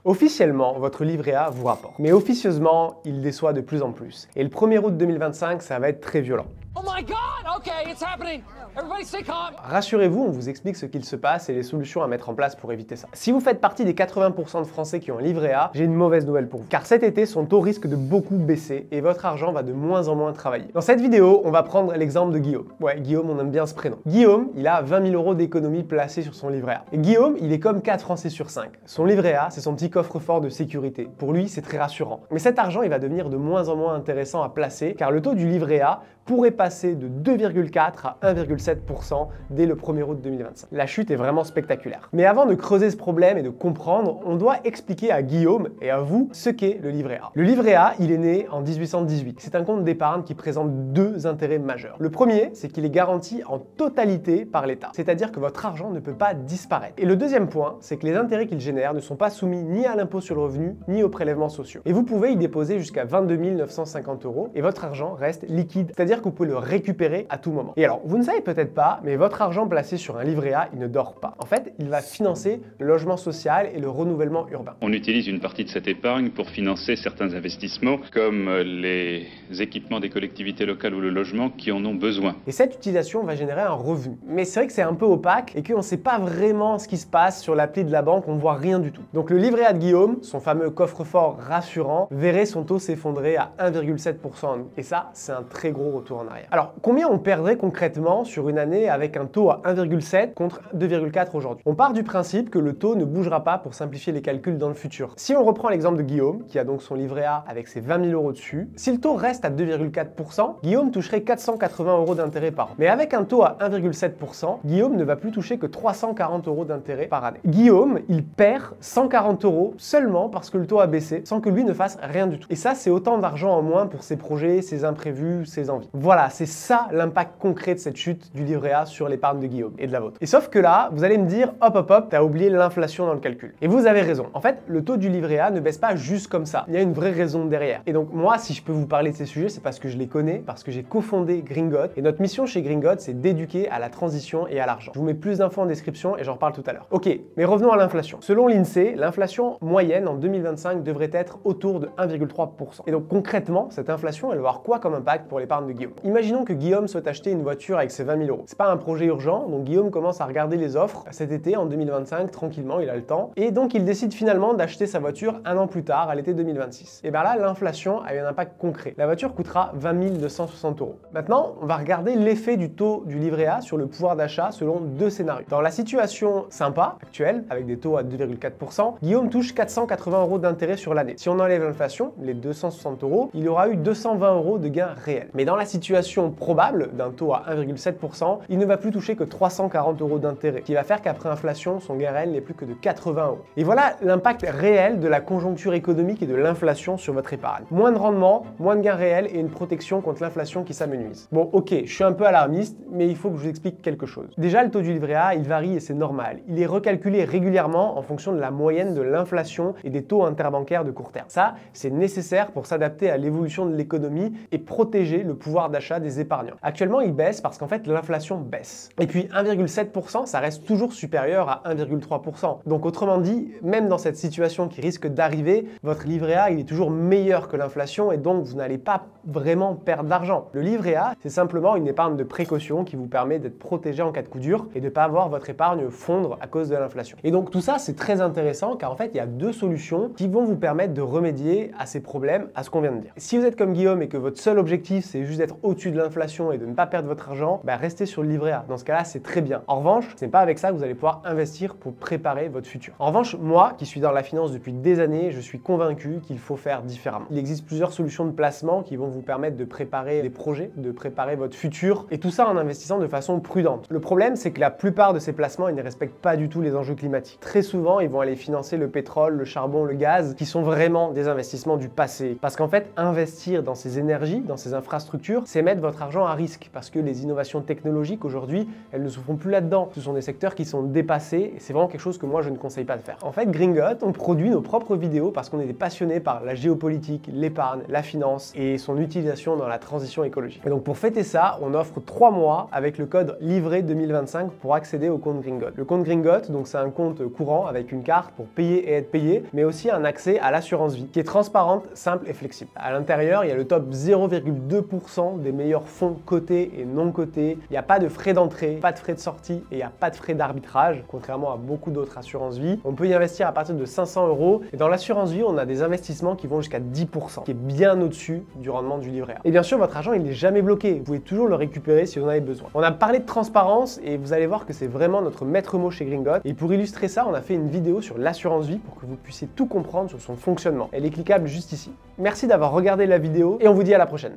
Officiellement, votre livret A vous rapporte. Mais officieusement, il déçoit de plus en plus. Et le 1er août 2025, ça va être très violent. Oh my God! Okay, it's happening. Everybody stay calm. Rassurez-vous, on vous explique ce qu'il se passe et les solutions à mettre en place pour éviter ça. Si vous faites partie des 80% de Français qui ont un livret A, j'ai une mauvaise nouvelle pour vous. Car cet été, son taux risque de beaucoup baisser et votre argent va de moins en moins travailler. Dans cette vidéo, on va prendre l'exemple de Guillaume. Ouais, Guillaume, on aime bien ce prénom. Guillaume, il a 20 000 € d'économies placées sur son livret A. Et Guillaume, il est comme 4 Français sur 5. Son livret A, c'est son petit coffre-fort de sécurité. Pour lui, c'est très rassurant. Mais cet argent, il va devenir de moins en moins intéressant à placer car le taux du livret A pourrait passer de 2,4 à 1,7% dès le 1er août 2025. La chute est vraiment spectaculaire. Mais avant de creuser ce problème et de comprendre, on doit expliquer à Guillaume et à vous ce qu'est le livret A. Le livret A, il est né en 1818. C'est un compte d'épargne qui présente deux intérêts majeurs. Le premier, c'est qu'il est garanti en totalité par l'État, c'est-à-dire que votre argent ne peut pas disparaître. Et le deuxième point, c'est que les intérêts qu'il génère ne sont pas soumis ni à l'impôt sur le revenu, ni aux prélèvements sociaux. Et vous pouvez y déposer jusqu'à 22 950 € et votre argent reste liquide, c'est-à-dire que vous pouvez le récupérer à tout moment. Et alors, vous ne savez peut-être pas, mais votre argent placé sur un livret A, il ne dort pas. En fait, il va financer le logement social et le renouvellement urbain. On utilise une partie de cette épargne pour financer certains investissements, comme les équipements des collectivités locales ou le logement qui en ont besoin. Et cette utilisation va générer un revenu. Mais c'est vrai que c'est un peu opaque et qu'on ne sait pas vraiment ce qui se passe sur l'appli de la banque, on ne voit rien du tout. Donc le livret A de Guillaume, son fameux coffre-fort rassurant, verrait son taux s'effondrer à 1,7% en août. Et ça, c'est un très gros retour en arrière. Alors, combien on perdrait concrètement sur une année avec un taux à 1,7 contre 2,4 aujourd'hui? On part du principe que le taux ne bougera pas pour simplifier les calculs dans le futur. Si on reprend l'exemple de Guillaume, qui a donc son livret A avec ses 20 000 € dessus, si le taux reste à 2,4%, Guillaume toucherait 480 € d'intérêt par an. Mais avec un taux à 1,7%, Guillaume ne va plus toucher que 340 € d'intérêt par année. Guillaume, il perd 140 € seulement parce que le taux a baissé, sans que lui ne fasse rien du tout. Et ça, c'est autant d'argent en moins pour ses projets, ses imprévus, ses envies. Voilà, c'est ça l'impact concret de cette chute du livret A sur l'épargne de Guillaume et de la vôtre. Et sauf que là, vous allez me dire, hop, t'as oublié l'inflation dans le calcul. Et vous avez raison. En fait, le taux du livret A ne baisse pas juste comme ça. Il y a une vraie raison derrière. Et donc moi, si je peux vous parler de ces sujets, c'est parce que je les connais, parce que j'ai cofondé Gringot. Et notre mission chez Gringot, c'est d'éduquer à la transition et à l'argent. Je vous mets plus d'infos en description et j'en reparle tout à l'heure. Ok, mais revenons à l'inflation. Selon l'INSEE, l'inflation moyenne en 2025 devrait être autour de 1,3%. Et donc concrètement, cette inflation, elle va avoir quoi comme impact pour l'épargne de Guillaume? Imaginons que Guillaume souhaite acheter une voiture avec ses 20 000 €. C'est pas un projet urgent, donc Guillaume commence à regarder les offres cet été en 2025, tranquillement, il a le temps. Et donc il décide finalement d'acheter sa voiture un an plus tard, à l'été 2026. Et bien là, l'inflation a eu un impact concret. La voiture coûtera 20 260 €. Maintenant, on va regarder l'effet du taux du livret A sur le pouvoir d'achat selon deux scénarios. Dans la situation sympa, actuelle, avec des taux à 2,4%, Guillaume touche 480 € d'intérêt sur l'année. Si on enlève l'inflation, les 260 €, il aura eu 220 € de gain réel. Mais dans la situation probable d'un taux à 1,7%, il ne va plus toucher que 340 € d'intérêt, qui va faire qu'après inflation, son gain réel n'est plus que de 80 €. Et voilà l'impact réel de la conjoncture économique et de l'inflation sur votre épargne. Moins de rendement, moins de gains réels et une protection contre l'inflation qui s'amenuise. Bon, ok, je suis un peu alarmiste, mais il faut que je vous explique quelque chose. Déjà, le taux du livret A, il varie et c'est normal. Il est recalculé régulièrement en fonction de la moyenne de l'inflation et des taux interbancaires de court terme. Ça, c'est nécessaire pour s'adapter à l'évolution de l'économie et protéger le pouvoir d'achat des épargnants. Actuellement, il baisse parce qu'en fait, l'inflation baisse. Et puis 1,7%, ça reste toujours supérieur à 1,3%. Donc autrement dit, même dans cette situation qui risque d'arriver, votre livret A, il est toujours meilleur que l'inflation et donc vous n'allez pas vraiment perdre d'argent. Le livret A, c'est simplement une épargne de précaution qui vous permet d'être protégé en cas de coup dur et de ne pas avoir votre épargne fondre à cause de l'inflation. Et donc tout ça, c'est très intéressant car en fait, il y a deux solutions qui vont vous permettre de remédier à ces problèmes, à ce qu'on vient de dire. Si vous êtes comme Guillaume et que votre seul objectif, c'est juste d'être au-dessus de l'inflation et de ne pas perdre votre argent, restez sur le livret A. Dans ce cas-là, c'est très bien. En revanche, ce n'est pas avec ça que vous allez pouvoir investir pour préparer votre futur. En revanche, moi, qui suis dans la finance depuis des années, je suis convaincu qu'il faut faire différemment. Il existe plusieurs solutions de placement qui vont vous permettre de préparer des projets, de préparer votre futur, et tout ça en investissant de façon prudente. Le problème, c'est que la plupart de ces placements, ils ne respectent pas du tout les enjeux climatiques. Très souvent, ils vont aller financer le pétrole, le charbon, le gaz, qui sont vraiment des investissements du passé. Parce qu'en fait, investir dans ces énergies, dans ces infrastructures, sûr, c'est mettre votre argent à risque parce que les innovations technologiques aujourd'hui, elles ne se font plus là-dedans. Ce sont des secteurs qui sont dépassés et c'est vraiment quelque chose que moi je ne conseille pas de faire. En fait, Gringot, on produit nos propres vidéos parce qu'on est passionné par la géopolitique, l'épargne, la finance et son utilisation dans la transition écologique. Et donc pour fêter ça, on offre 3 mois avec le code livret 2025 pour accéder au compte Gringot. Le compte Gringot, donc c'est un compte courant avec une carte pour payer et être payé, mais aussi un accès à l'assurance vie qui est transparente, simple et flexible. À l'intérieur, il y a le top 0,2% des meilleurs fonds cotés et non cotés. Il n'y a pas de frais d'entrée, pas de frais de sortie et il n'y a pas de frais d'arbitrage, contrairement à beaucoup d'autres assurances vie. On peut y investir à partir de 500 € et dans l'assurance vie, on a des investissements qui vont jusqu'à 10%, qui est bien au-dessus du rendement du livret A. Et bien sûr, votre argent, il n'est jamais bloqué. Vous pouvez toujours le récupérer si vous en avez besoin. On a parlé de transparence et vous allez voir que c'est vraiment notre maître mot chez Gringot. Et pour illustrer ça, on a fait une vidéo sur l'assurance vie pour que vous puissiez tout comprendre sur son fonctionnement. Elle est cliquable juste ici. Merci d'avoir regardé la vidéo et on vous dit à la prochaine.